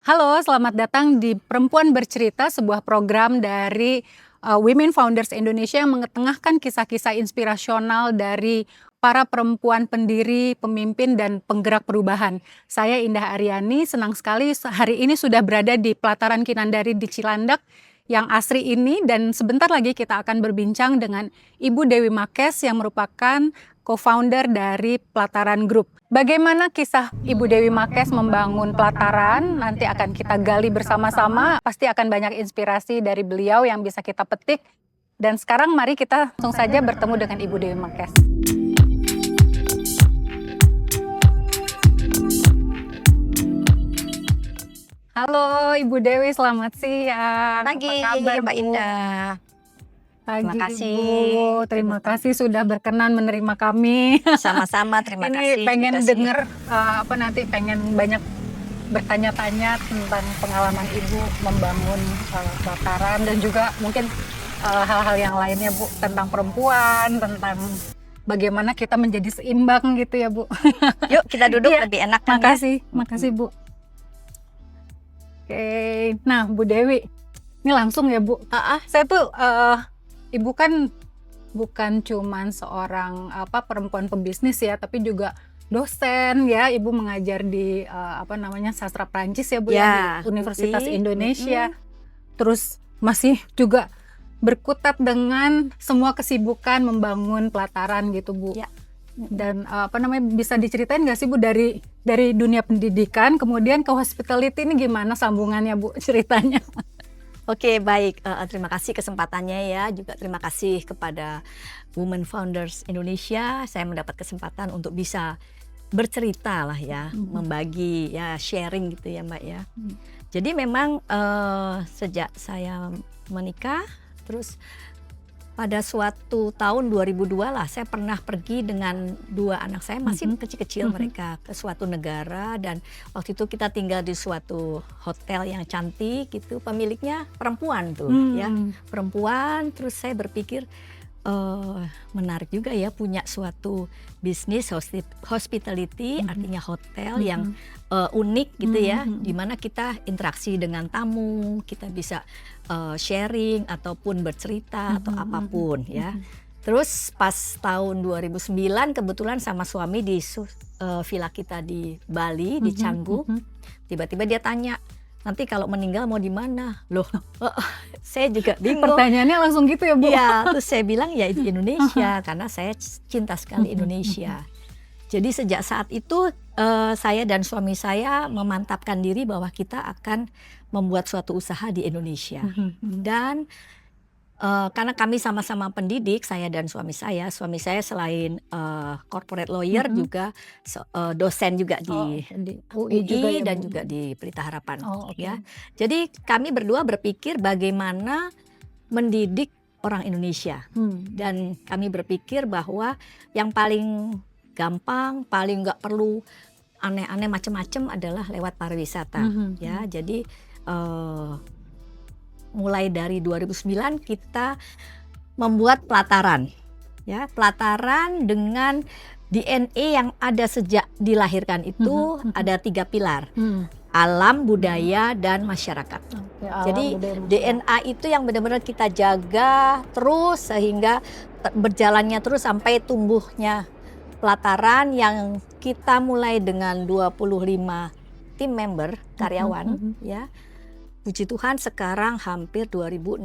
Halo, selamat datang di Perempuan Bercerita, sebuah program dari Women Founders Indonesia yang mengetengahkan kisah-kisah inspirasional dari para perempuan pendiri, pemimpin, dan penggerak perubahan. Saya Indah Aryani, senang sekali hari ini sudah berada di Pelataran Kinandari di Cilandak yang asri ini, dan sebentar lagi kita akan berbincang dengan Ibu Dewi Makes yang merupakan co-founder dari Pelataran Group. Bagaimana kisah Ibu Dewi Makes membangun Pelataran? Nanti akan kita gali bersama-sama. Pasti akan banyak inspirasi dari beliau yang bisa kita petik. Dan sekarang mari kita langsung saja bertemu dengan Ibu Dewi Makes. Halo Ibu Dewi, selamat siang. Pagi, Apa kabar, Mbak Bu? Indah. Pagi, Terima kasih. Ibu. Terima kasih sudah berkenan menerima kami. Sama-sama, terima kasih. Ini pengen juga sih. denger nanti pengen banyak bertanya-tanya tentang pengalaman Ibu membangun Pelataran dan juga mungkin hal-hal yang lainnya, Bu, tentang perempuan, tentang bagaimana kita menjadi seimbang gitu ya, Bu. Yuk kita duduk, Iya, lebih enak kan ya? makasih Bu. Oke, nah Bu Dewi, ini langsung ya Bu. Saya tuh Ibu kan bukan cuman seorang perempuan pebisnis ya, tapi juga dosen ya. Ibu mengajar di sastra Prancis ya Bu, Ya, di Universitas UI. Indonesia. Terus masih juga berkutat dengan semua kesibukan membangun Pelataran gitu Bu. Ya. Dan bisa diceritain nggak sih Bu dari dunia pendidikan kemudian ke hospitality, ini gimana sambungannya Bu ceritanya? Oke, baik. Terima kasih kesempatannya ya. Juga terima kasih kepada Women Founders Indonesia. Saya mendapat kesempatan untuk bisa bercerita lah ya, membagi ya, sharing gitu ya Mbak ya. Jadi memang sejak saya menikah, terus pada suatu tahun 2002 lah saya pernah pergi dengan dua anak saya, masih kecil-kecil mereka, ke suatu negara, dan waktu itu kita tinggal di suatu hotel yang cantik gitu, pemiliknya perempuan tuh ya, perempuan. Terus saya berpikir menarik juga ya punya suatu bisnis hospitality, artinya hotel yang unik gitu ya, dimana kita interaksi dengan tamu, kita bisa sharing ataupun bercerita atau apapun ya. Terus pas tahun 2009 kebetulan sama suami di villa kita di Bali, di Canggu, tiba-tiba dia tanya, nanti kalau meninggal mau di mana? Loh, saya juga bingung. Pertanyaannya langsung gitu ya Bu? Iya, terus saya bilang ya di Indonesia, karena saya cinta sekali Indonesia. Jadi sejak saat itu saya dan suami saya memantapkan diri bahwa kita akan membuat suatu usaha di Indonesia. Dan karena kami sama-sama pendidik, saya dan suami saya selain corporate lawyer juga dosen juga di UI juga ya, dan Bu? juga di Pelita Harapan Okay. ya. Jadi kami berdua berpikir bagaimana mendidik orang Indonesia, dan kami berpikir bahwa yang paling gampang, paling nggak perlu aneh-aneh macam-macam adalah lewat pariwisata ya. Jadi mulai dari 2009 kita membuat Pelataran ya, Pelataran dengan DNA yang ada sejak dilahirkan itu ada 3 pilar, alam, budaya, dan masyarakat. Jadi DNA itu yang benar-benar kita jaga terus sehingga berjalannya terus sampai tumbuhnya Pelataran yang kita mulai dengan 25 tim member karyawan ya. Puji Tuhan sekarang hampir 2.600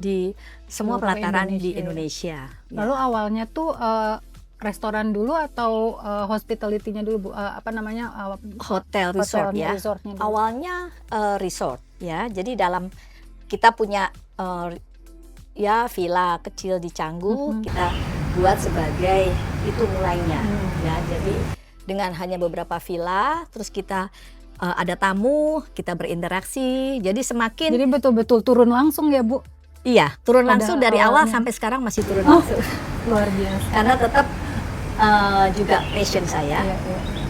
di semua Seluruh pelataran Indonesia, di Indonesia. Ya. Lalu awalnya tuh restoran dulu atau hospitality-nya dulu Bu? Hotel resort ya. Resortnya dulu. Awalnya resort ya. Jadi dalam kita punya ya villa kecil di Canggu, kita buat sebagai itu mulainya ya. Jadi dengan hanya beberapa villa, terus kita ada tamu, kita berinteraksi. Jadi Jadi betul-betul turun langsung ya Bu? iya, turun langsung dari awal awalnya. sampai sekarang masih turun langsung. Luar biasa. Karena tetap juga passion saya, Iya.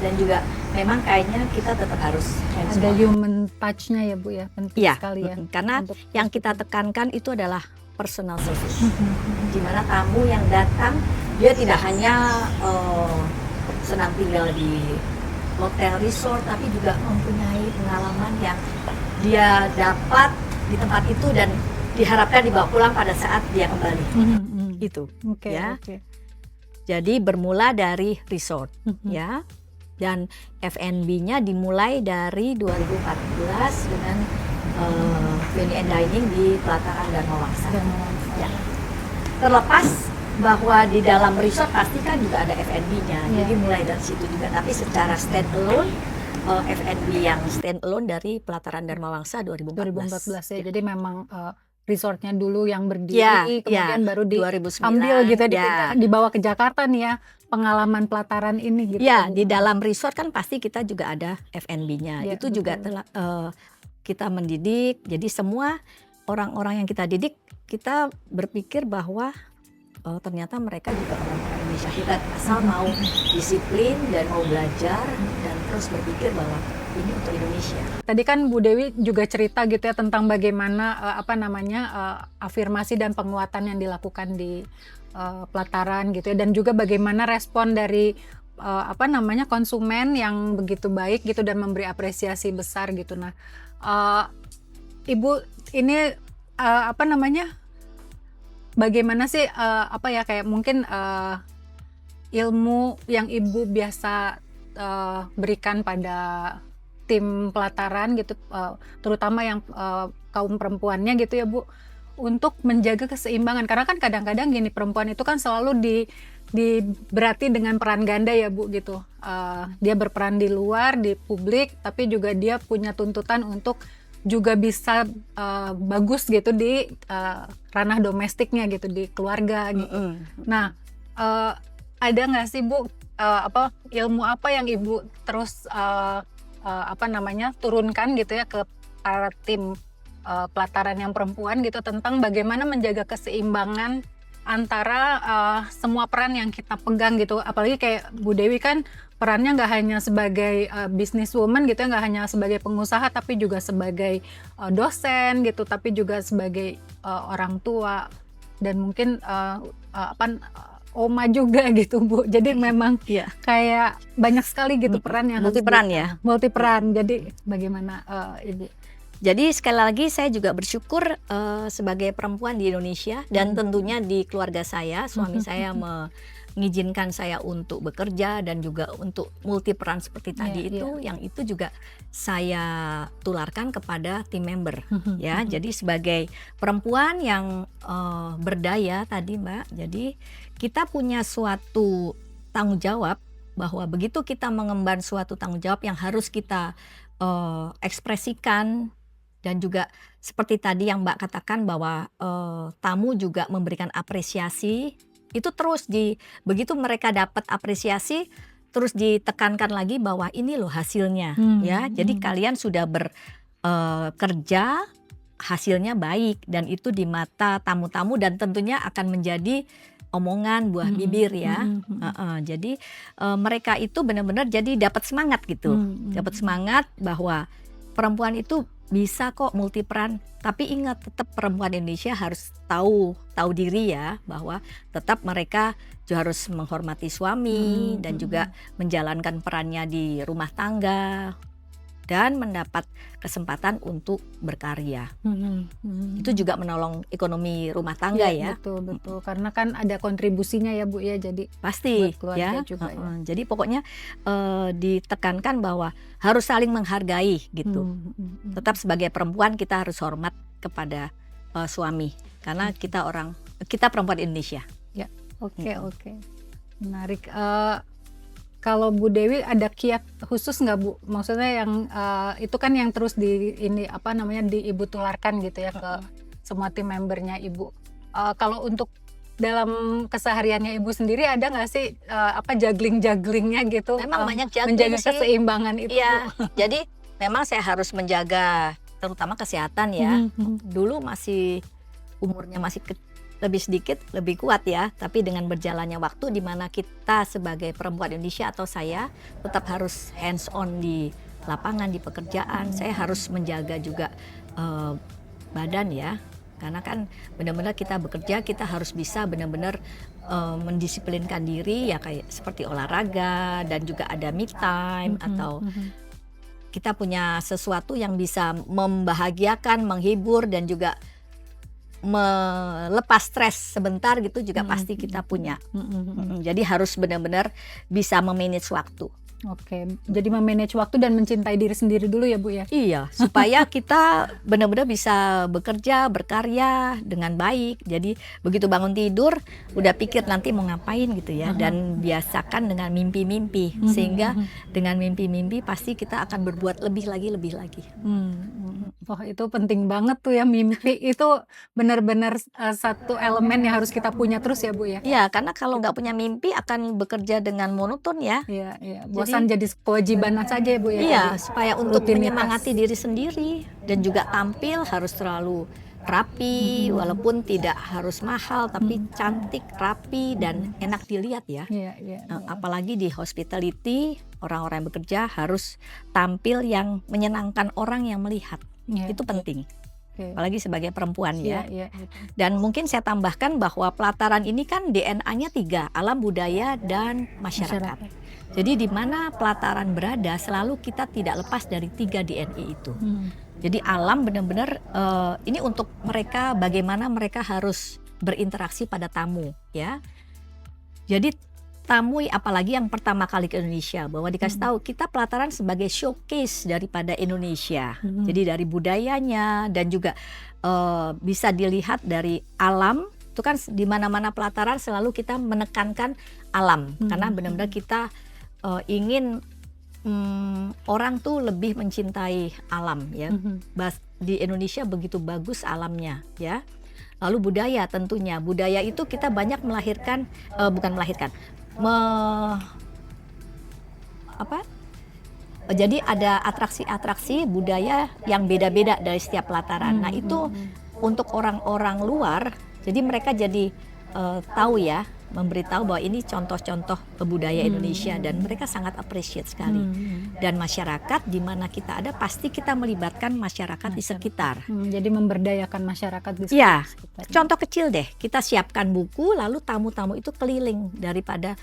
dan juga memang kayaknya kita tetap harus hands Ada on. human touch-nya ya Bu ya, penting Iya, sekali ya. karena untuk yang kita tekankan itu adalah personal service. Di mana tamu yang datang dia tidak hanya senang tinggal di hotel resort, tapi juga mempunyai pengalaman yang dia dapat di tempat itu dan diharapkan dibawa pulang pada saat dia kembali. Itu Oke, ya. oke. Jadi bermula dari resort ya. Dan F&B-nya dimulai dari 2014 dengan Venue and Dining di Pelataran Dharma Wangsa. Ya. Terlepas bahwa di dalam resort pasti kan juga ada F&B-nya, jadi mulai dari situ juga. Tapi secara stand alone, F&B yang stand alone dari Pelataran Dharma Wangsa 2014. 2014 ya. Jadi memang resortnya dulu yang berdiri, Ya, kemudian baru 2009, diambil gitu, ya. dibawa ke Jakarta nih ya, pengalaman pelataran ini gitu. Ya, di dalam resort kan pasti kita juga ada F&B-nya. Ya, Itu juga telah kita mendidik. Jadi semua orang-orang yang kita didik, kita berpikir bahwa ternyata mereka juga orang-orang Indonesia hebat, asal mau disiplin dan mau belajar dan terus berpikir bahwa ini untuk Indonesia. Tadi kan Bu Dewi juga cerita gitu ya tentang bagaimana afirmasi dan penguatan yang dilakukan di pelataran gitu ya, dan juga bagaimana respon dari konsumen yang begitu baik gitu dan memberi apresiasi besar gitu. Nah, Ibu ini bagaimana sih kayak mungkin ilmu yang Ibu biasa berikan pada tim pelataran gitu, terutama yang kaum perempuannya gitu ya Bu, untuk menjaga keseimbangan, karena kan kadang-kadang gini, perempuan itu kan selalu diberati dengan peran ganda ya Bu gitu. Dia berperan di luar, di publik, tapi juga dia punya tuntutan untuk juga bisa bagus gitu di ranah domestiknya gitu, di keluarga gitu. Nah, ada nggak sih Bu ilmu apa yang Ibu terus turunkan gitu ya ke para tim pelataran yang perempuan gitu, tentang bagaimana menjaga keseimbangan antara semua peran yang kita pegang gitu. Apalagi kayak Bu Dewi kan perannya nggak hanya sebagai businesswoman gitu ya, nggak hanya sebagai pengusaha, tapi juga sebagai dosen gitu, tapi juga sebagai orang tua, dan mungkin oma juga gitu Bu. Jadi memang kayak banyak sekali gitu peran yang multi peran ya. Multi peran. Jadi bagaimana Ibu? Jadi sekali lagi saya juga bersyukur sebagai perempuan di Indonesia, dan tentunya di keluarga saya, suami saya mengizinkan saya untuk bekerja dan juga untuk multi peran seperti tadi yang itu juga saya tularkan kepada tim member ya. Jadi sebagai perempuan yang berdaya tadi Mbak, jadi kita punya suatu tanggung jawab, bahwa begitu kita mengemban suatu tanggung jawab yang harus kita ekspresikan. Dan juga seperti tadi yang Mbak katakan bahwa tamu juga memberikan apresiasi, itu terus begitu mereka dapat apresiasi, terus ditekankan lagi bahwa ini loh hasilnya ya. Jadi kalian sudah bekerja, hasilnya baik, dan itu di mata tamu-tamu dan tentunya akan menjadi omongan buah bibir ya. Jadi mereka itu benar-benar jadi dapat semangat gitu, dapat semangat bahwa perempuan itu bisa kok multi peran. Tapi ingat, tetap perempuan Indonesia harus tahu diri ya, bahwa tetap mereka juga harus menghormati suami dan juga menjalankan perannya di rumah tangga dan mendapat kesempatan untuk berkarya. Itu juga menolong ekonomi rumah tangga ya. Betul. Karena kan ada kontribusinya ya Bu ya, jadi pasti buat keluarga ya. juga ya. Jadi pokoknya ditekankan bahwa harus saling menghargai gitu. Tetap sebagai perempuan kita harus hormat kepada suami, karena kita perempuan Indonesia. Ya, oke. Menarik. Kalau Bu Dewi ada kiat khusus nggak Bu? Maksudnya yang itu kan yang terus di Ibu tularkan gitu ya ke semua tim membernya Ibu. Kalau untuk dalam kesehariannya Ibu sendiri ada nggak sih juggling-jugglingnya gitu? Memang banyak juggling menjaga keseimbangan itu. Iya. Jadi memang saya harus menjaga terutama kesehatan ya. Dulu umurnya masih lebih sedikit, lebih kuat ya. Tapi dengan berjalannya waktu, di mana kita sebagai perempuan Indonesia atau saya tetap harus hands on di lapangan, di pekerjaan. Saya harus menjaga juga badan ya. Karena kan benar-benar kita bekerja, kita harus bisa benar-benar mendisiplinkan diri ya kayak seperti olahraga dan juga ada me time atau kita punya sesuatu yang bisa membahagiakan, menghibur dan juga melepas stres sebentar gitu juga pasti kita punya. Jadi harus benar-benar bisa memanage waktu. Oke, jadi memanage waktu dan mencintai diri sendiri dulu ya Bu ya? Iya, supaya kita benar-benar bisa bekerja, berkarya dengan baik. Jadi begitu bangun tidur, udah pikir nanti mau ngapain gitu ya. Dan biasakan dengan mimpi-mimpi, sehingga dengan mimpi-mimpi pasti kita akan berbuat lebih lagi. Wah itu penting banget tuh ya, mimpi itu benar-benar satu elemen yang harus kita punya terus ya Bu ya? Iya, karena kalau nggak punya mimpi akan bekerja dengan monoton ya. Iya, bosan jadi kewajiban saja ya Bu ya? Iya, Jadi supaya untuk rutinitas. menyemangati diri sendiri dan juga tampil harus selalu rapi, walaupun tidak harus mahal, tapi cantik, rapi dan enak dilihat ya. Iya. Apalagi di hospitality, orang-orang yang bekerja harus tampil yang menyenangkan orang yang melihat. Iya, Itu penting. Oke. Apalagi sebagai perempuan ya. Iya. Dan mungkin saya tambahkan bahwa pelataran ini kan DNA-nya 3, alam, budaya, dan masyarakat. Jadi di mana pelataran berada selalu kita tidak lepas dari 3 DNA itu. Jadi alam benar-benar ini untuk mereka bagaimana mereka harus berinteraksi pada tamu ya. Jadi tamu apalagi yang pertama kali ke Indonesia bahwa dikasih tahu kita pelataran sebagai showcase daripada Indonesia. Jadi dari budayanya dan juga bisa dilihat dari alam. Itu kan di mana-mana pelataran selalu kita menekankan alam karena benar-benar kita ingin orang tuh lebih mencintai alam ya. Di Indonesia begitu bagus alamnya ya. Lalu budaya tentunya. Budaya itu kita banyak melahirkan jadi ada atraksi-atraksi budaya yang beda-beda dari setiap pelataran. Nah, itu untuk orang-orang luar jadi mereka jadi tahu ya, memberitahu bahwa ini contoh-contoh budaya Indonesia dan mereka sangat appreciate sekali. Dan masyarakat di mana kita ada pasti kita melibatkan masyarakat di sekitar. Jadi memberdayakan masyarakat di Ya, sekitar. contoh kecil deh, kita siapkan buku lalu tamu-tamu itu keliling daripada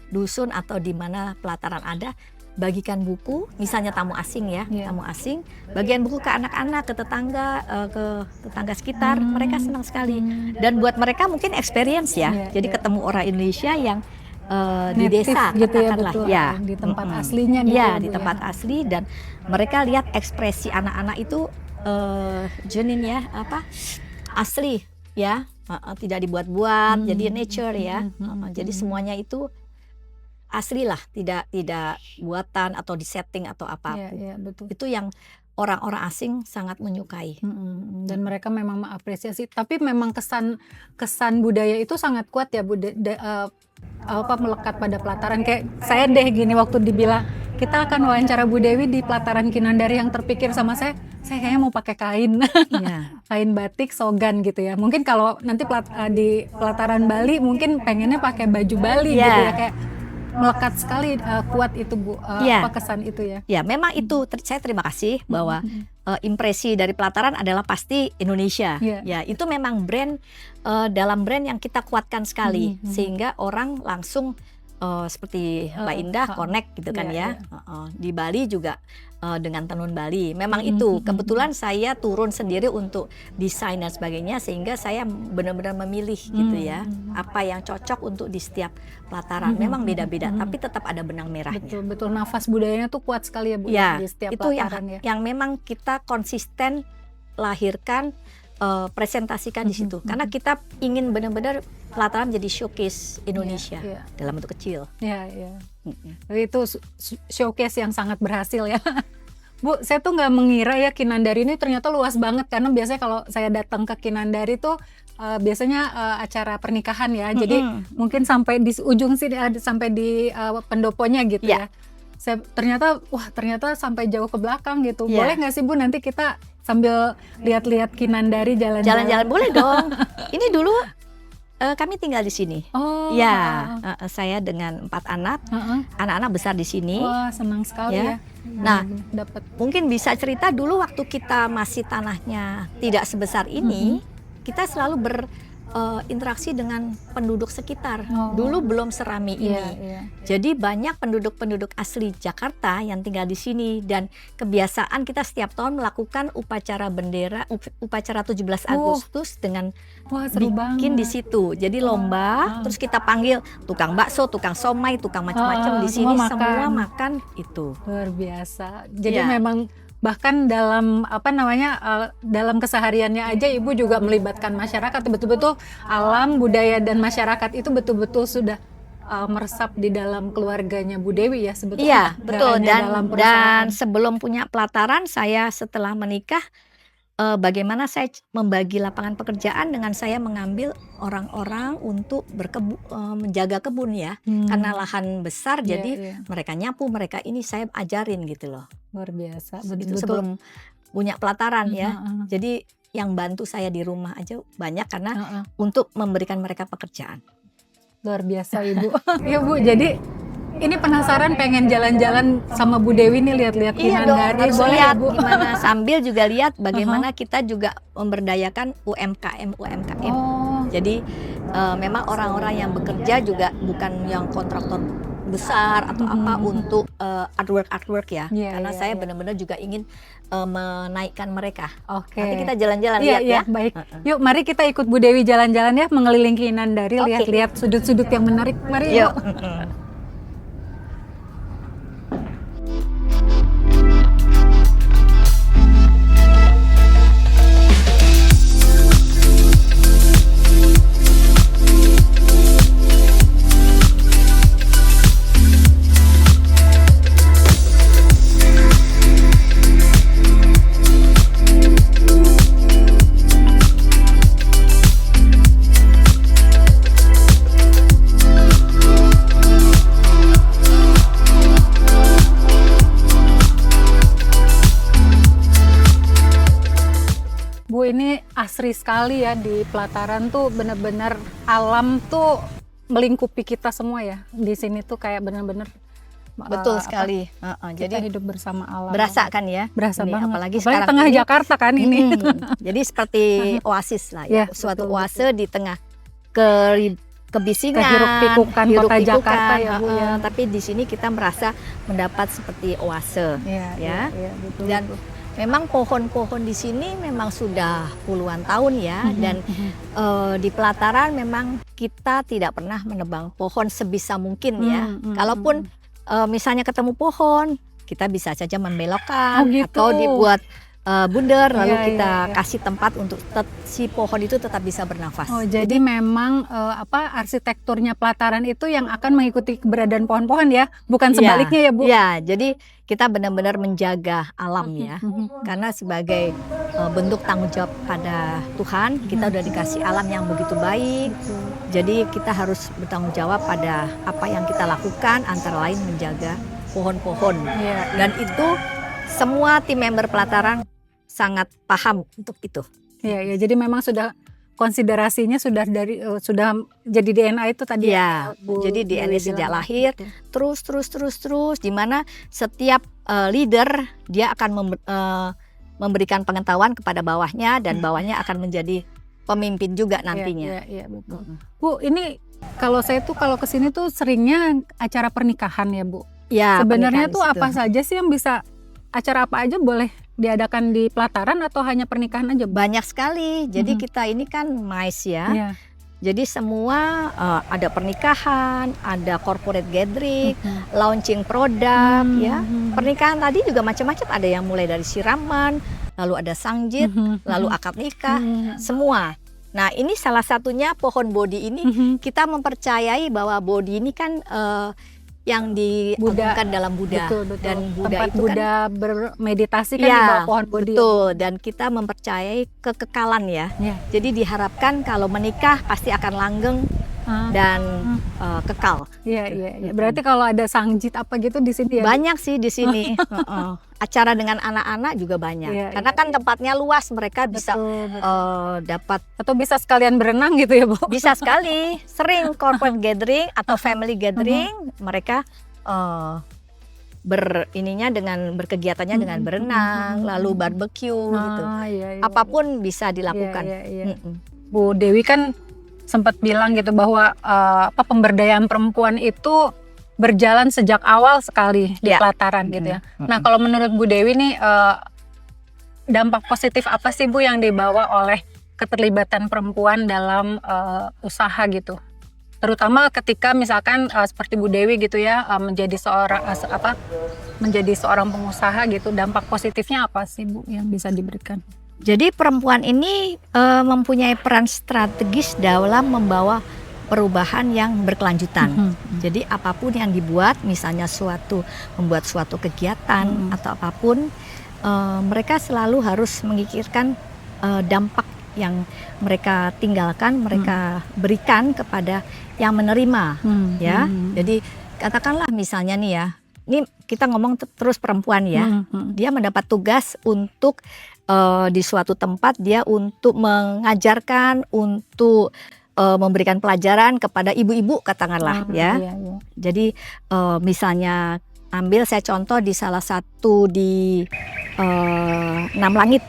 dusun atau di mana pelataran ada. Bagikan buku, misalnya tamu asing ya, tamu asing, bagian buku ke anak-anak, ke tetangga sekitar, mereka senang sekali. Dan buat mereka mungkin experience ya, jadi ketemu orang Indonesia yang di Native desa, gitu ya, katakanlah, betul. ya, Di tempat aslinya gitu ya, ya, di Bu, tempat asli dan mereka lihat ekspresi anak-anak itu Jenin ya, asli ya, tidak dibuat-buat, jadi nature ya, jadi semuanya itu asli lah, tidak buatan atau disetting atau apapun. Iya, betul. Itu yang orang-orang asing sangat menyukai. Dan mereka memang mengapresiasi. Tapi memang kesan budaya itu sangat kuat ya Bu, melekat pada pelataran. Kayak saya deh gini waktu dibilang kita akan wawancara Bu Dewi di pelataran Kinandari, yang terpikir sama saya kayaknya mau pakai kain, kain batik sogan gitu ya. Mungkin kalau nanti di pelataran Bali mungkin pengennya pakai baju Bali gitu ya, kayak melekat sekali kuat itu Bu, kesan itu ya. Ya, memang itu saya terima kasih bahwa impresi dari pelataran adalah pasti Indonesia. Ya, itu memang brand dalam brand yang kita kuatkan sekali sehingga orang langsung seperti Mbak Indah connect gitu kan ya. Di Bali juga dengan tenun Bali. Memang itu kebetulan saya turun sendiri untuk desain dan sebagainya sehingga saya benar-benar memilih gitu ya apa yang cocok untuk di setiap pelataran. Memang beda-beda tapi tetap ada benang merahnya. Betul, nafas budayanya tuh kuat sekali ya Bu ya, di setiap itu pelataran yang memang kita konsisten lahirkan, presentasikan di situ karena kita ingin benar-benar pelataran jadi showcase Indonesia dalam bentuk kecil. Itu showcase yang sangat berhasil ya. Bu, saya tuh nggak mengira ya Kinandari ini ternyata luas banget, karena biasanya kalau saya datang ke Kinandari tuh biasanya acara pernikahan ya. Jadi mungkin sampai di ujung sih sampai di pendoponya gitu ya. Saya ternyata sampai jauh ke belakang gitu. Boleh nggak sih Bu nanti kita sambil lihat-lihat Kinandari jalan-jalan? Boleh dong. Ini dulu kami tinggal di sini. Saya dengan 4 anak, anak-anak besar di sini. Wah, senang sekali ya. Nah, mungkin bisa cerita dulu waktu kita masih tanahnya tidak sebesar ini, kita selalu interaksi dengan penduduk sekitar. Oh. Dulu belum serami ini. Iya. Jadi banyak penduduk-penduduk asli Jakarta yang tinggal di sini, dan kebiasaan kita setiap tahun melakukan upacara bendera, upacara 17 Agustus dengan Wah, seru bikin banget. di situ. Jadi lomba, terus kita panggil tukang bakso, tukang somai, tukang macam-macam di sini, semua semua makan. makan itu. Luar biasa. Jadi Iya. memang bahkan dalam dalam kesehariannya aja Ibu juga melibatkan masyarakat, betul-betul alam, budaya dan masyarakat itu betul-betul sudah meresap di dalam keluarganya Bu Dewi ya sebetulnya. Iya, Nggak betul. hanya Dan dalam perusahaan. sebelum punya pelataran, saya setelah menikah, bagaimana saya membagi lapangan pekerjaan dengan saya mengambil orang-orang untuk menjaga kebun ya. Karena lahan besar, Iya, jadi iya. mereka nyapu, mereka ini saya ajarin gitu loh. Luar biasa. Itu Betul-betul. sebelum punya pelataran ya. Heeh. Jadi yang bantu saya di rumah aja banyak karena Heeh. untuk memberikan mereka pekerjaan. Luar biasa Ibu. Ya Bu, jadi ini penasaran pengen jalan-jalan sama Bu Dewi nih, lihat-lihat Iya dong, Kinandari. harus Boleh ya lihat Bu? gimana, sambil juga lihat bagaimana kita juga memberdayakan UMKM. Oh. Jadi memang orang-orang yang bekerja juga bukan yang kontraktor besar atau apa untuk artwork ya. Iya, Karena iya, saya iya. benar-benar juga ingin menaikkan mereka. Oke. Nanti kita jalan-jalan Iya, lihat iya, ya. baik. Yuk, mari kita ikut Bu Dewi jalan-jalan ya, mengelilingi Kinandari, Oke. lihat-lihat sudut-sudut yang menarik. Mari Yuk. Ibu. Bu, ini asri sekali ya, di pelataran tuh benar-benar alam tuh melingkupi kita semua ya. Di sini tuh kayak benar-benar Betul sekali. Jadi Jadi hidup bersama alam. berasa kan ya. Berasa Ini, banget. apalagi Apalagi sekarang tengah ini. Jakarta kan ini. Jadi seperti oasis lah Ya, ya, suatu betul, oase di tengah kebisingan, Kehiruk-pikukan kota hiruk-pikukan, Jakarta ya, Bu, ya. Tapi di sini kita merasa mendapat seperti oase. Iya, Ya. iya, betul. Dan memang pohon-pohon di sini memang sudah puluhan tahun ya, dan di pelataran memang kita tidak pernah menebang pohon sebisa mungkin ya. Kalaupun misalnya ketemu pohon, kita bisa saja membelokkan Oh, gitu. atau dibuat bundar, lalu Iya, kita iya, iya. kasih tempat untuk si pohon itu tetap bisa bernafas. Oh, jadi memang arsitekturnya pelataran itu yang akan mengikuti keberadaan pohon-pohon ya, bukan Iya, sebaliknya ya Bu? Ya, jadi kita benar-benar menjaga alam ya. Karena sebagai bentuk tanggung jawab pada Tuhan, kita udah dikasih alam yang begitu baik. Jadi kita harus bertanggung jawab pada apa yang kita lakukan, antara lain menjaga pohon-pohon. Iya. Dan itu semua tim member pelataran sangat paham untuk itu. Iya, ya. Jadi memang sudah konsiderasinya sudah sudah jadi DNA itu tadi Ya, Bu jadi DNA Dewi sejak bilang. lahir terus, di mana setiap leader dia akan memberikan pengetahuan kepada bawahnya, dan bawahnya akan menjadi pemimpin juga nantinya. Iya, betul. Bu, ini kalau saya tuh kalau kesini tuh seringnya acara pernikahan ya Bu. Ya, Sebenarnya pernikahan tuh di situ. apa saja sih yang bisa, acara apa aja boleh diadakan di pelataran atau hanya pernikahan aja Bu? Banyak sekali. Jadi kita ini kan MICE ya. Iya. Jadi semua ada pernikahan, ada corporate gathering, launching produk ya. Pernikahan tadi juga macam-macam, ada yang mulai dari siraman, lalu ada sangjit, lalu akad nikah, semua. Nah, ini salah satunya pohon Bodhi ini, kita mempercayai bahwa Bodhi ini kan yang diagungkan dalam Buddha. Betul. Dan Buddha tempat itu Buddha kan bermeditasi kan di ya, bawah pohon Bodhi. betul, dan kita mempercayai kekekalan ya. Ya. Jadi diharapkan kalau menikah pasti akan langgeng dan kekal. Iya. Berarti kalau ada sangjit apa gitu di sini ya? Banyak sih di sini. Acara dengan anak-anak juga banyak. Iya, Karena kan tempatnya luas, mereka bisa dapat, atau bisa sekalian berenang gitu ya Bu? bisa sekali. Sering corporate gathering atau family gathering, mereka berkegiatannya dengan berenang, lalu barbecue gitu. Iya. Apapun bisa dilakukan. Iya. Bu Dewi kan sempat bilang gitu bahwa pemberdayaan perempuan itu berjalan sejak awal sekali di Ya. pelataran gitu ya. Nah, kalau menurut Bu Dewi nih dampak positif apa sih Bu yang dibawa oleh keterlibatan perempuan dalam usaha gitu? Terutama ketika misalkan seperti Bu Dewi gitu ya, menjadi seorang pengusaha gitu, dampak positifnya apa sih Bu yang bisa diberikan? Jadi perempuan ini mempunyai peran strategis dalam membawa perubahan yang berkelanjutan. Jadi apapun yang dibuat, misalnya membuat suatu kegiatan atau apapun, mereka selalu harus memikirkan dampak yang mereka tinggalkan, mereka berikan kepada yang menerima, ya. Jadi katakanlah misalnya nih ya, ini kita ngomong terus perempuan ya, dia mendapat tugas untuk di suatu tempat dia untuk mengajarkan, untuk memberikan pelajaran kepada ibu-ibu katakanlah ya. Iya. Jadi misalnya ambil saya contoh di salah satu di Enam Langit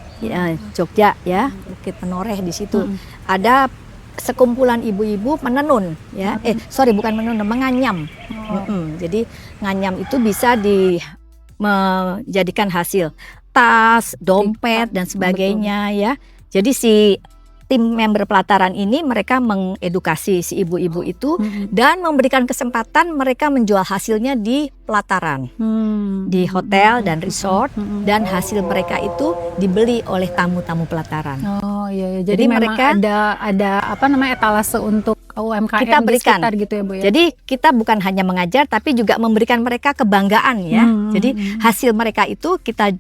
Jogja ya, Bukit Menoreh di situ ada sekumpulan ibu-ibu menenun ya. Bukan menenun, menganyam. Jadi nganyam itu bisa menjadikan hasil tas, dompet dan sebagainya ya. Jadi si tim member pelataran ini mereka mengedukasi si ibu-ibu itu dan memberikan kesempatan mereka menjual hasilnya di pelataran, di hotel dan resort, dan hasil mereka itu dibeli oleh tamu-tamu pelataran. Oh iya. Jadi mereka ada etalase untuk UMKM kita berikan di sekitar gitu ya Bu ya. Jadi kita bukan hanya mengajar tapi juga memberikan mereka kebanggaan ya. Jadi hasil mereka itu kita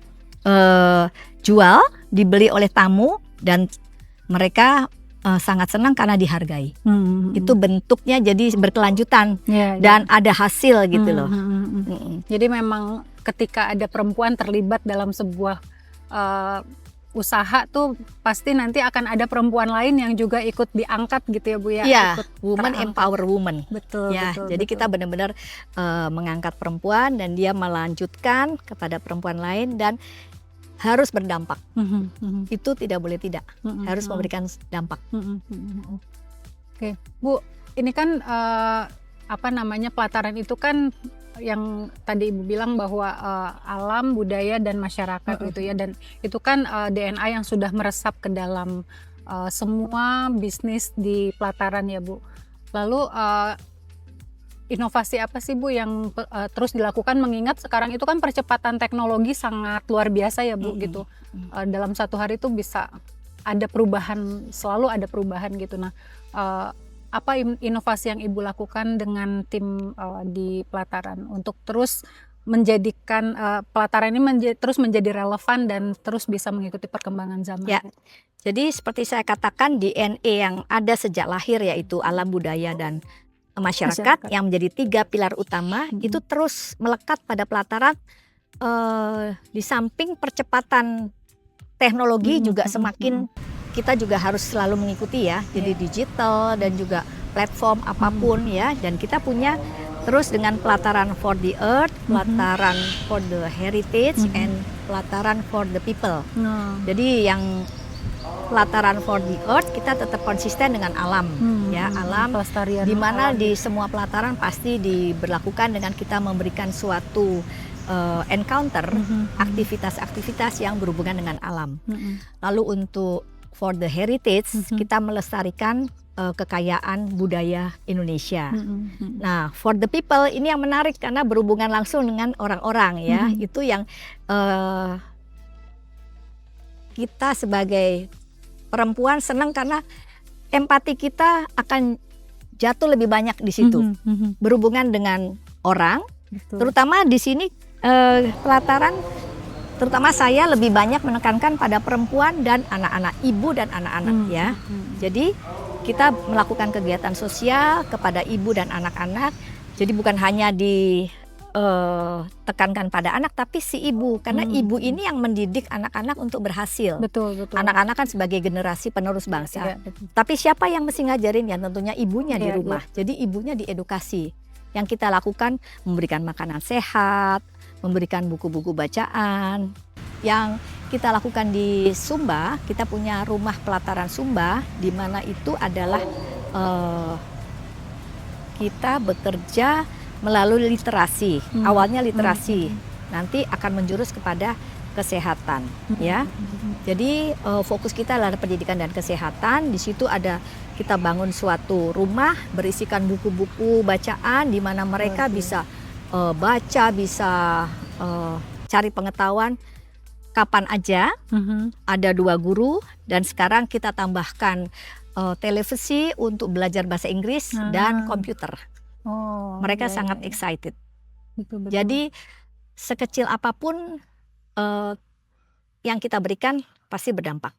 jual, dibeli oleh tamu dan mereka sangat senang karena dihargai. Itu bentuknya jadi berkelanjutan dan ada hasil gitu loh. Jadi memang ketika ada perempuan terlibat dalam sebuah usaha tuh pasti nanti akan ada perempuan lain yang juga ikut diangkat gitu ya Bu ya. Iya, woman empower woman. Betul. Ya, jadi kita benar-benar mengangkat perempuan dan dia melanjutkan kepada perempuan lain dan harus berdampak. Itu tidak boleh tidak. Harus memberikan dampak. Oke, Bu, ini kan pelataran itu kan yang tadi Ibu bilang bahwa alam, budaya dan masyarakat gitu ya, dan itu kan DNA yang sudah meresap ke dalam semua bisnis di pelataran ya Bu. Lalu inovasi apa sih Bu yang terus dilakukan mengingat sekarang itu kan percepatan teknologi sangat luar biasa ya Bu gitu. Dalam satu hari itu bisa ada perubahan, selalu ada perubahan gitu. Nah, apa inovasi yang Ibu lakukan dengan tim di pelataran untuk terus menjadikan pelataran ini terus menjadi relevan dan terus bisa mengikuti perkembangan zaman? Ya, jadi seperti saya katakan DNA yang ada sejak lahir yaitu alam, budaya dan masyarakat yang menjadi 3 pilar utama itu terus melekat pada pelataran. Di samping percepatan teknologi juga semakin kita juga harus selalu mengikuti ya, jadi digital dan juga platform apapun ya, dan kita punya terus dengan pelataran for the earth, pelataran for the heritage, and pelataran for the people. Jadi yang pelataran for the earth kita tetap konsisten dengan alam ya, alam di mana di semua pelataran pasti diberlakukan dengan kita memberikan suatu encounter aktivitas-aktivitas yang berhubungan dengan alam. Lalu untuk for the heritage kita melestarikan kekayaan budaya Indonesia. Nah, for the people ini yang menarik karena berhubungan langsung dengan orang-orang ya. Itu yang kita sebagai perempuan senang karena empati kita akan jatuh lebih banyak di situ. Berhubungan dengan orang, terutama di sini pelataran, terutama saya lebih banyak menekankan pada perempuan dan anak-anak, ibu dan anak-anak ya. Jadi kita melakukan kegiatan sosial kepada ibu dan anak-anak. Jadi bukan hanya ditekankan pada anak, tapi si ibu, karena ibu ini yang mendidik anak-anak untuk berhasil. Betul. Anak-anak kan sebagai generasi penerus bangsa. Tapi siapa yang mesti ngajarin ya? Tentunya ibunya di rumah. Jadi ibunya diedukasi. Yang kita lakukan memberikan makanan sehat, memberikan buku-buku bacaan. Yang kita lakukan di Sumba, kita punya rumah pelataran Sumba, di mana itu adalah eh, kita bekerja melalui literasi. Awalnya literasi, nanti akan menjurus kepada kesehatan, ya. Jadi fokus kita adalah pendidikan dan kesehatan. Di situ ada kita bangun suatu rumah berisikan buku-buku bacaan di mana mereka bisa baca, bisa cari pengetahuan kapan aja. Ada 2 guru dan sekarang kita tambahkan televisi untuk belajar bahasa Inggris dan komputer. Mereka sangat excited. Betul. Jadi sekecil apapun yang kita berikan pasti berdampak.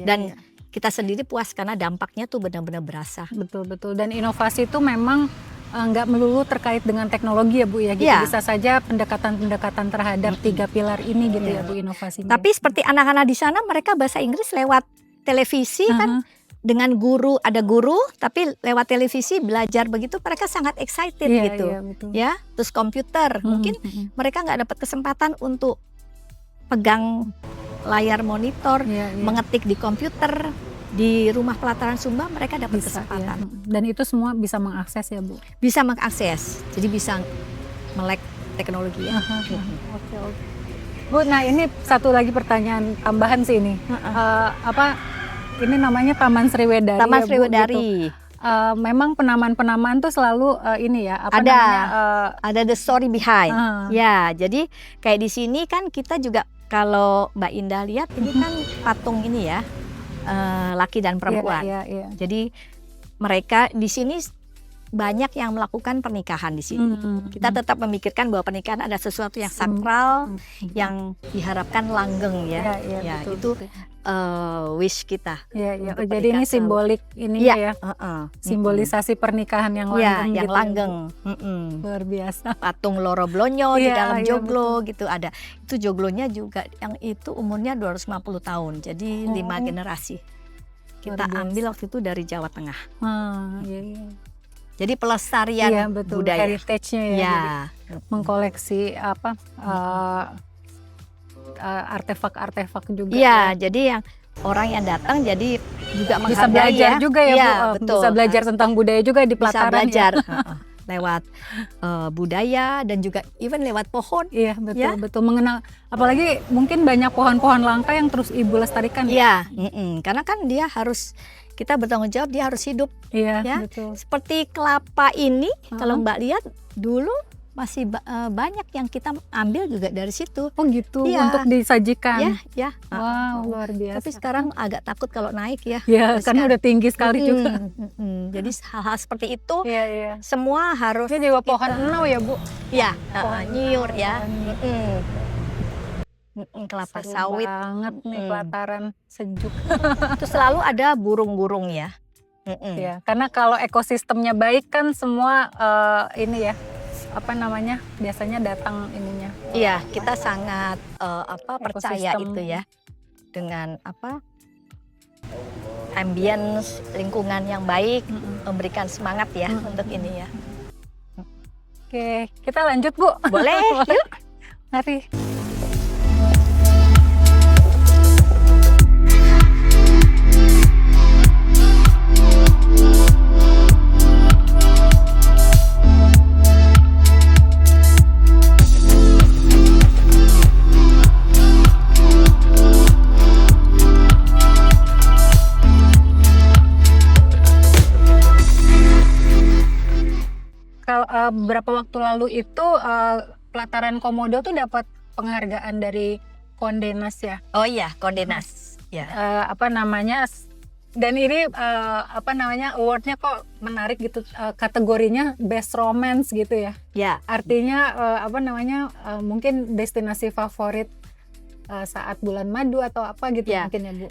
Dan kita sendiri puas karena dampaknya tuh benar-benar berasa. Betul. Dan inovasi itu memang nggak melulu terkait dengan teknologi ya Bu ya. Gitu. Iya. Bisa saja pendekatan-pendekatan terhadap 3 pilar ini gitu ya Bu inovasinya. Tapi seperti anak-anak di sana mereka bahasa Inggris lewat televisi kan. Dengan guru, ada guru tapi lewat televisi belajar begitu, mereka sangat excited gitu. Iya, betul. Ya, terus komputer mungkin mereka nggak dapat kesempatan untuk pegang layar monitor, mengetik di komputer. Di rumah pelataran Sumba mereka dapat kesempatan. Dan itu semua bisa mengakses ya Bu? Bisa mengakses, jadi bisa melek teknologi ya. Oke. Bu, nah ini satu lagi pertanyaan tambahan sih ini. Ini namanya Taman Sriwedari. Taman ya, Bu, Sriwedari. Gitu. Memang penamaan-penamaan tuh selalu ini ya, ada the story behind. Ya, jadi kayak di sini kan kita juga kalau Mbak Indah lihat ini kan patung ini ya, laki dan perempuan. Iya. Jadi mereka di sini banyak yang melakukan pernikahan di sini. Kita tetap memikirkan bahwa pernikahan ada sesuatu yang sakral, yang diharapkan langgeng ya. Betul, itu wish kita. Jadi ini simbolik ini ya. Simbolisasi pernikahan yang langgeng. Yang gitu langgeng. Luar biasa. Patung Loro Blonyo di dalam joglo gitu ada. Itu joglonya juga yang itu umurnya 250 tahun. Jadi 5 generasi. Kita ambil waktu itu dari Jawa Tengah. Jadi pelestarian budaya, heritage-nya ya. Mengkoleksi artefak-artefak juga. Iya, jadi yang orang yang datang jadi juga bisa belajar juga ya Bu. Betul. Bisa belajar tentang budaya juga di pelataran. Bisa belajar lewat budaya dan juga even lewat pohon. Iya, betul. Mengenal, apalagi mungkin banyak pohon-pohon langka yang terus Ibu lestarikan. Iya, karena kan dia harus, kita bertanggung jawab, dia harus hidup. Iya, ya. betul. Seperti kelapa ini, kalau Mbak lihat dulu masih banyak yang kita ambil juga dari situ. Oh gitu, untuk disajikan. Ya. Wow, luar biasa. Tapi sekarang agak takut kalau naik ya. Ya, karena udah tinggi sekali juga. Jadi hal-hal seperti itu semua harus. Ini juga pohon enau ya Bu? Iya, nyiur ya. Kelapa sawit. Banget nih pelataran sejuk. Itu selalu ada burung-burung ya. Ya, karena kalau ekosistemnya baik kan semua ini ya. Biasanya datang ininya. Iya, kita sangat percaya itu ya dengan ambience lingkungan yang baik, memberikan semangat ya untuk ini ya. Oke, kita lanjut Bu. Boleh, yuk. Mari. Beberapa waktu lalu itu pelataran Komodo tuh dapat penghargaan dari Konde Nast ya. Oh iya, Konde Nast. Ya. Dan ini awardnya kok menarik gitu, kategorinya best romance gitu ya. Ya. Artinya mungkin destinasi favorit saat bulan madu atau apa gitu mungkin ya Bu.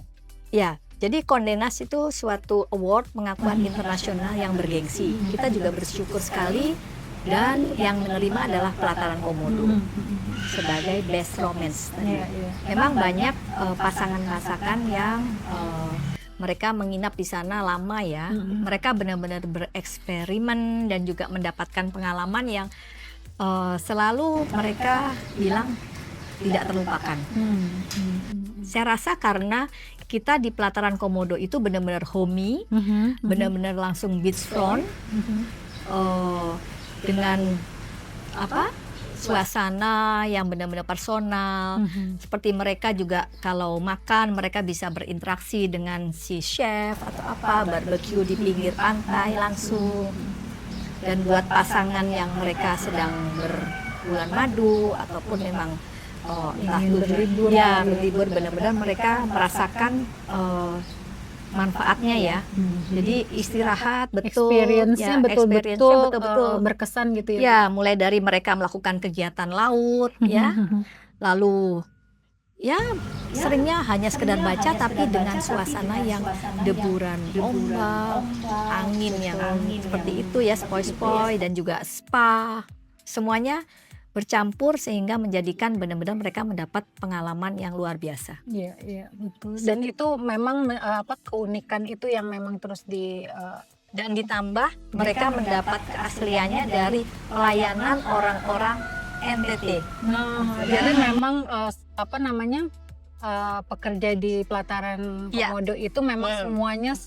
Ya. Jadi Konde Nast itu suatu award pengakuan internasional yang bergengsi. Kita juga bersyukur sekali, dan yang menerima adalah pelataran Komodo sebagai best romance. Memang banyak pasangan-pasangan yang mereka menginap di sana lama ya. Mereka benar-benar bereksperimen dan juga mendapatkan pengalaman yang selalu mereka bilang tidak terlupakan. Saya rasa karena kita di pelataran Komodo itu benar-benar homey, benar-benar langsung beachfront, dengan apa suasana yang benar-benar personal. Seperti mereka juga kalau makan mereka bisa berinteraksi dengan si chef atau apa, barbecue di pinggir pantai langsung. Dan buat pasangan yang mereka sedang berbulan madu ataupun memang entah berlibur, berlibur, benar-benar mereka merasakan manfaatnya ya. Jadi istirahat betul, Experience-nya betul-betul berkesan gitu ya. Ya, mulai dari mereka melakukan kegiatan laut ya, lalu ya seringnya hanya sekedar baca tapi dengan suasana yang deburan ombak, angin yang seperti itu ya, sepoi-sepoi dan juga spa, semuanya bercampur sehingga menjadikan benar-benar mereka mendapat pengalaman yang luar biasa. Iya, iya betul. Dan itu memang keunikan itu yang memang terus dan ditambah mereka mendapat keasliannya dari pelayanan orang-orang NTT. Jadi memang pekerja di pelataran Komodo itu memang semuanya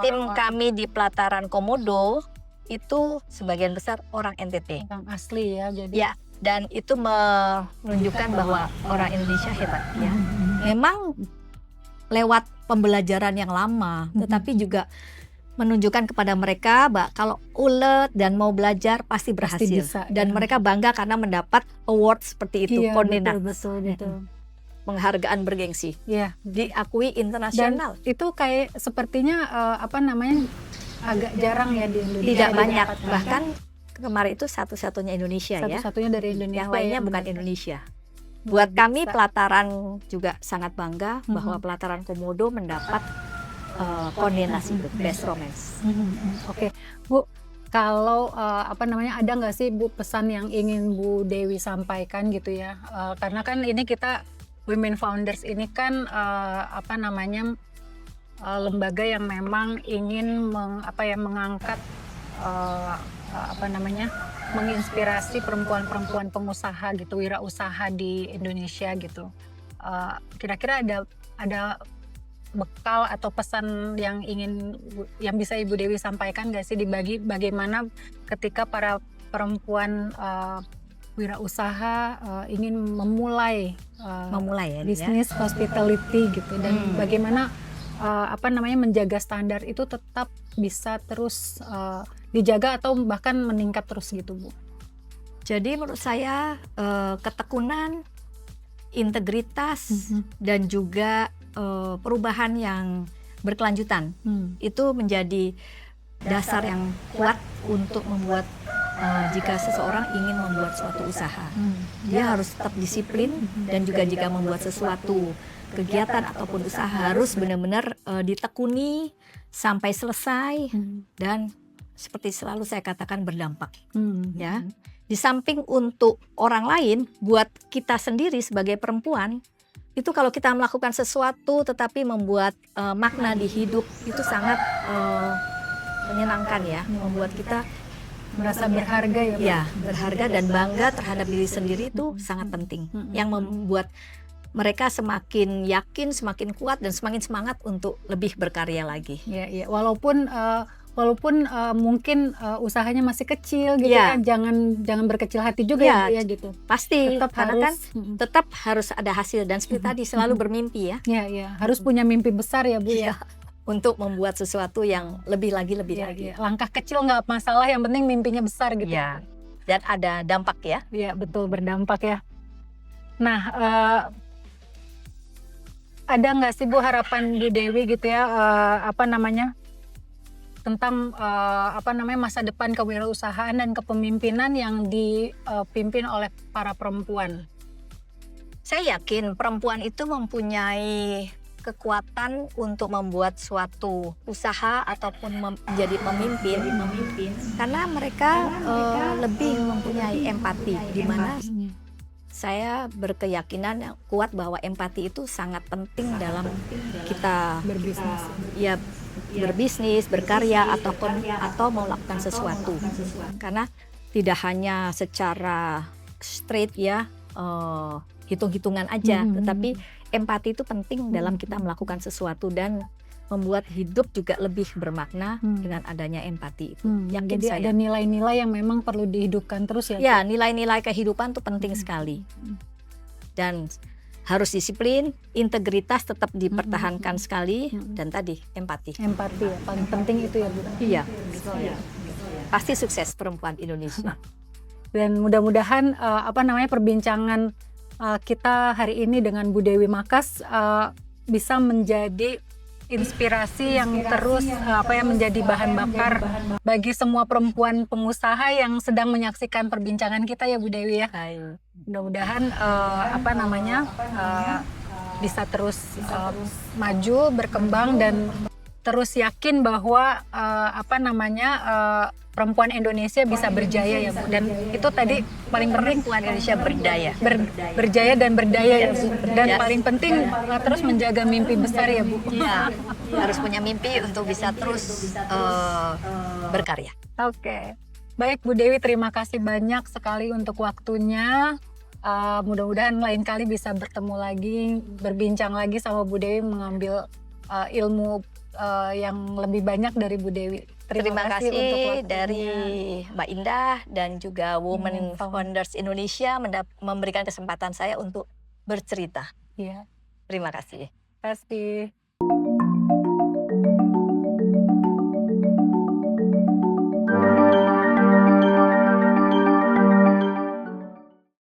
tim kami di pelataran Komodo itu sebagian besar orang NTT. Orang asli ya, jadi. Ya, dan itu menunjukkan bahwa orang Indonesia hebat ya. Memang lewat pembelajaran yang lama, tetapi juga menunjukkan kepada mereka bahwa kalau ulet dan mau belajar pasti berhasil. Bisa, dan mereka bangga karena mendapat award seperti itu, Kondena. Betul. Penghargaan bergengsi. Iya, diakui internasional. Dan itu kayak sepertinya agak jarang ya di Indonesia. Tidak banyak, bahkan kemarin itu satu-satunya Indonesia ya. Satu-satunya dari Indonesia. Yang lainnya bukan Indonesia. Buat kami pelataran juga sangat bangga bahwa pelataran Komodo mendapat koordinasi Best Romance. Oke, Bu, kalau ada nggak sih Bu pesan yang ingin Bu Dewi sampaikan gitu ya? Karena kan ini kita Women Founders ini kan lembaga yang memang ingin mengangkat menginspirasi perempuan-perempuan pengusaha gitu, wirausaha di Indonesia gitu. Kira-kira ada bekal atau pesan yang bisa Ibu Dewi sampaikan nggak sih dibagi bagaimana ketika para perempuan wirausaha ingin memulai ya, bisnis hospitality gitu, dan bagaimana menjaga standar itu tetap bisa terus dijaga atau bahkan meningkat terus gitu, Bu. Jadi menurut saya ketekunan, integritas dan juga perubahan yang berkelanjutan itu menjadi dasar yang kuat untuk membuat jika seseorang ingin membuat suatu usaha, dia harus tetap disiplin dan juga jika membuat sesuatu kegiatan ataupun usaha harus benar-benar ditekuni sampai selesai dan seperti selalu saya katakan berdampak. Ya, di samping untuk orang lain, buat kita sendiri sebagai perempuan itu kalau kita melakukan sesuatu tetapi membuat makna di hidup itu sangat menyenangkan ya, membuat kita merasa berharga ya, Pak? Ya, berharga dan bangga terhadap diri sendiri itu sangat penting. Yang membuat mereka semakin yakin, semakin kuat dan semakin semangat untuk lebih berkarya lagi. Ya. Walaupun mungkin usahanya masih kecil gitu ya, jangan berkecil hati juga ya gitu. Pasti, karena tetap harus ada hasil dan seperti tadi selalu bermimpi ya. Ya, harus punya mimpi besar ya, Bu ya. Untuk membuat sesuatu yang lebih lagi. Langkah kecil nggak masalah, yang penting mimpinya besar gitu. Ya. Dan ada dampak ya. Iya, betul, berdampak ya. Nah, ada nggak sih Bu harapan Bu Dewi gitu ya, tentang masa depan kewirausahaan dan kepemimpinan yang dipimpin oleh para perempuan? Saya yakin perempuan itu mempunyai kekuatan untuk membuat suatu usaha ataupun menjadi pemimpin karena mereka lebih mempunyai empati, di mana saya berkeyakinan yang kuat bahwa empati itu sangat penting dalam kita berbisnis. Ya, berbisnis, berkarya atau melakukan sesuatu. Karena tidak hanya secara straight ya, hitung-hitungan aja, tetapi empati itu penting dalam kita melakukan sesuatu dan membuat hidup juga lebih bermakna dengan adanya empati itu. Yakin Jadi saya. ada nilai-nilai yang memang perlu dihidupkan terus ya. Ya, nilai-nilai kehidupan itu penting sekali. Dan harus disiplin, integritas tetap dipertahankan sekali, dan tadi empati. Empati ya, paling penting itu ya Bu. Iya. Pasti sukses perempuan Indonesia. Dan mudah-mudahan perbincangan kita hari ini dengan Bu Dewi Makas bisa menjadi inspirasi yang terus menjadi bahan bakar bagi semua perempuan pengusaha yang sedang menyaksikan perbincangan kita ya Bu Dewi ya. Mudah-mudahan bisa terus maju, berkembang, dan terus yakin bahwa perempuan Indonesia bisa berjaya ya Bu. Dan itu tadi paling penting, Perempuan Indonesia berdaya. berjaya dan berdaya ya Bu. Dan paling penting terus menjaga mimpi besar ya Bu. Iya, harus punya mimpi untuk bisa terus berkarya. Oke. Baik Bu Dewi, terima kasih banyak sekali untuk waktunya. Mudah-mudahan lain kali bisa bertemu lagi, berbincang lagi sama Bu Dewi, mengambil ilmu yang lebih banyak dari Bu Dewi. Terima kasih untuk waktunya. dari Mbak Indah dan juga Women Founders Indonesia memberikan kesempatan saya untuk bercerita. Iya. Terima kasih. Terima kasih.